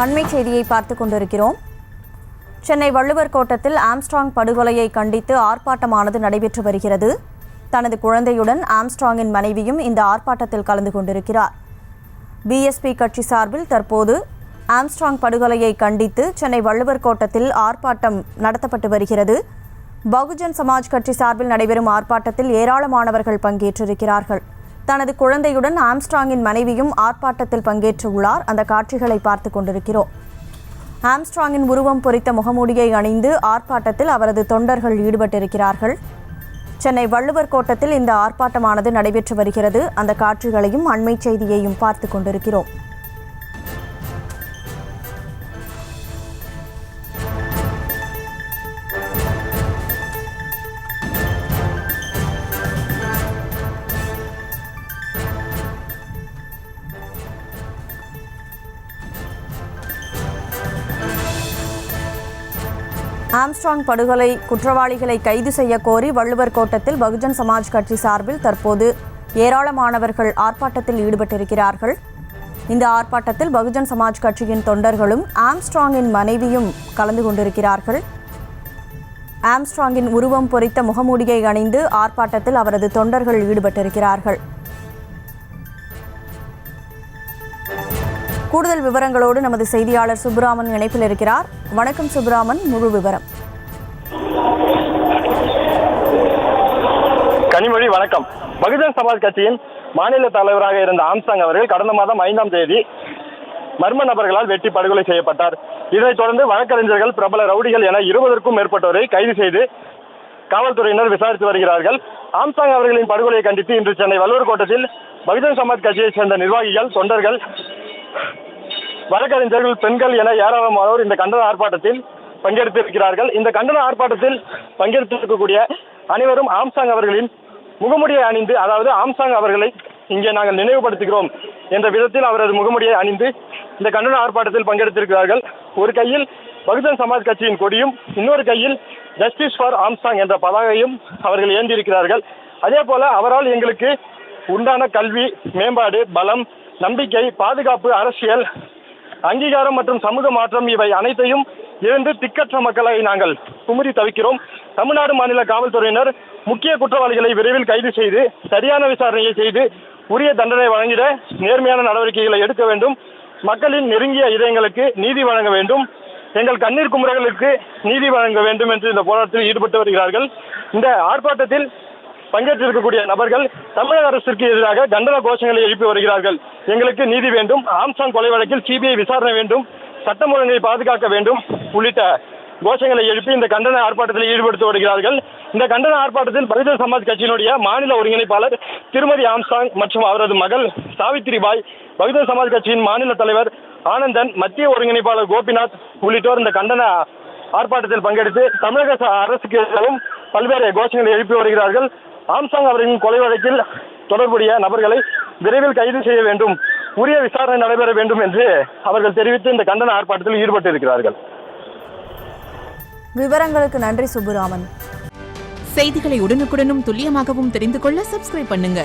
அண்மை செய்தியை பார்த்துக் கொண்டிருக்கிறோம். சென்னை வள்ளுவர் கோட்டத்தில் ஆம்ஸ்ட்ராங் படுகொலையை கண்டித்து ஆர்ப்பாட்டமானது நடைபெற்று வருகிறது. தனது குழந்தையுடன் ஆம்ஸ்ட்ராங்கின் மனைவியும் இந்த ஆர்ப்பாட்டத்தில் கலந்து கொண்டிருக்கிறார். பிஎஸ்பி கட்சி சார்பில் தற்போது ஆம்ஸ்ட்ராங் படுகொலையை கண்டித்து சென்னை வள்ளுவர் கோட்டத்தில் ஆர்ப்பாட்டம் நடத்தப்பட்டு வருகிறது. பகுஜன் சமாஜ் கட்சி சார்பில் நடைபெறும் ஆர்ப்பாட்டத்தில் ஏராளமானவர்கள் பங்கேற்றிருக்கிறார்கள். தனது குழந்தையுடன் ஆம்ஸ்ட்ராங்கின் மனைவியும் ஆர்ப்பாட்டத்தில் பங்கேற்றுள்ளார். அந்த காட்சிகளை பார்த்து கொண்டிருக்கிறோம். ஆம்ஸ்ட்ராங்கின் உருவம் பொறித்த முகமூடியை அணிந்து ஆர்ப்பாட்டத்தில் அவரது தொண்டர்கள் ஈடுபட்டிருக்கிறார்கள். சென்னை வள்ளுவர் கோட்டத்தில் இந்த ஆர்ப்பாட்டமானது நடைபெற்று வருகிறது. அந்த காட்சிகளையும் அண்மை செய்தியையும் பார்த்து கொண்டிருக்கிறோம். ஆம்ஸ்ட்ராங் படுகொலை குற்றவாளிகளை கைது செய்ய கோரி வள்ளுவர் கோட்டத்தில் பகுஜன் சமாஜ் கட்சி சார்பில் தற்போது ஏராளமானவர்கள் ஆர்ப்பாட்டத்தில் ஈடுபட்டிருக்கிறார்கள். இந்த ஆர்ப்பாட்டத்தில் பகுஜன் சமாஜ் கட்சியின் தொண்டர்களும் ஆம்ஸ்ட்ராங்கின் மனைவியும் கலந்து கொண்டிருக்கிறார்கள். ஆம்ஸ்ட்ராங்கின் உருவம் பொறித்த முகமூடியை அணிந்து ஆர்ப்பாட்டத்தில் அவரது தொண்டர்கள் ஈடுபட்டிருக்கிறார்கள். கூடுதல் விவரங்களோடு நமது செய்தியாளர் சுப்ராமன் இணைப்பில் இருக்கிறார். வணக்கம் சுப்ராமன், முழு விவரம். கனிமொழி வணக்கம். பகுஜன் சமாஜ் கட்சியின் மாநில தலைவராக இருந்த ஆம்ஸ்ட்ராங் அவர்கள் கடந்த மாதம் 5ஆம் தேதி மர்ம நபர்களால் வெட்டி படுகொலை செய்யப்பட்டார். இதனைத் தொடர்ந்து வழக்கறிஞர்கள், பிரபல ரவுடிகள் என 20க்கும் மேற்பட்டோரை கைது செய்து காவல்துறையினர் விசாரித்து வருகிறார்கள். ஆம்ஸ்ட்ராங் அவர்களின் படுகொலையை கண்டித்து இன்று சென்னை வள்ளுவர் கோட்டத்தில் பகுஜன் சமாஜ் கட்சியைச் சேர்ந்த நிர்வாகிகள், தொண்டர்கள், வழக்கறிஞர்கள், பெண்கள் என ஏராளமானோர் இந்த கண்டன ஆர்ப்பாட்டத்தில் பங்கெடுத்திருக்கிறார்கள். இந்த கண்டன ஆர்ப்பாட்டத்தில் பங்கெடுத்திருக்கக்கூடிய அனைவரும் ஆம்ஸ்ட்ராங் அவர்களின் முகமுடியை அணிந்து, அதாவது ஆம்ஸ்ட்ராங் அவர்களை இங்கே நாங்கள் நினைவுபடுத்துகிறோம் என்ற விதத்தில் அவரது முகமுடியை அணிந்து இந்த கண்டன ஆர்ப்பாட்டத்தில் பங்கெடுத்திருக்கிறார்கள். ஒரு கையில் பகுஜன் சமாஜ் கட்சியின் கொடியும், இன்னொரு கையில் ஜஸ்டிஸ் ஃபார் ஆம்ஸ்ட்ராங் என்ற பதாகையும் அவர்கள் ஏந்தியிருக்கிறார்கள். அதே போல அவரால் எங்களுக்கு உண்டான கல்வி, மேம்பாடு, பலம், நம்பிக்கை, பாதுகாப்பு, அரசியல் அங்கீகாரம் மற்றும் சமூக மாற்றம் இவை அனைத்தையும் இழந்து திக்கற்ற மக்களை நாங்கள் குமுறி தவிக்கிறோம். தமிழ்நாடு மாநில காவல்துறையினர் முக்கிய குற்றவாளிகளை விரைவில் கைது செய்து சரியான விசாரணையை செய்து உரிய தண்டனை வழங்கிட நேர்மையான நடவடிக்கைகளை எடுக்க வேண்டும். மக்களின் நெருங்கிய இதயங்களுக்கு நீதி வழங்க வேண்டும். எங்கள் கண்ணீர் குமுறல்களுக்கு நீதி வழங்க வேண்டும் என்று இந்த போராட்டத்தில் ஈடுபட்டு வருகிறார்கள். இந்த ஆர்ப்பாட்டத்தில் பங்கேற்றிருக்கக்கூடிய நபர்கள் தமிழக அரசிற்கு எதிராக கண்டன கோஷங்களை எழுப்பி வருகிறார்கள். எங்களுக்கு நீதி வேண்டும், ஆம்ஸ்ட்ராங் கொலை வழக்கில் சிபிஐ விசாரணை வேண்டும், சட்டம் ஒழுங்கை பாதுகாக்க வேண்டும் உள்ளிட்ட கோஷங்களை எழுப்பி இந்த கண்டன ஆர்ப்பாட்டத்தில் ஈடுபடுத்தி வருகிறார்கள். இந்த கண்டன ஆர்ப்பாட்டத்தில் பகுஜன் சமாஜ் கட்சியினுடைய மாநில ஒருங்கிணைப்பாளர் திருமதி ஆம்ஸ்ட்ராங் மற்றும் அவரது மகள் சாவித்ரிபாய், பகுஜன் சமாஜ் கட்சியின் மாநில தலைவர் ஆனந்தன், மத்திய ஒருங்கிணைப்பாளர் கோபிநாத் உள்ளிட்டோர் இந்த கண்டன ஆர்ப்பாட்டத்தில் பங்கெடுத்து தமிழக அரசுக்கு எதிராகவும் பல்வேறு கோஷங்களை எழுப்பி வருகிறார்கள். ஆம்ஸ்ட்ராங் அவர்களின் கொலை வழக்கில் தொடர்புடைய நபர்களை விரைவில் கைது செய்ய வேண்டும், உரிய விசாரணை நடைபெற வேண்டும் என்று அவர்கள் தெரிவித்து இந்த கண்டன ஆர்ப்பாட்டத்தில் ஈடுபட்டு இருக்கிறார்கள். விவரங்களுக்கு நன்றி சுப்புராமன். செய்திகளை உடனுக்குடனும் துல்லியமாகவும் தெரிந்து கொள்ள சப்ஸ்கிரைப் பண்ணுங்க.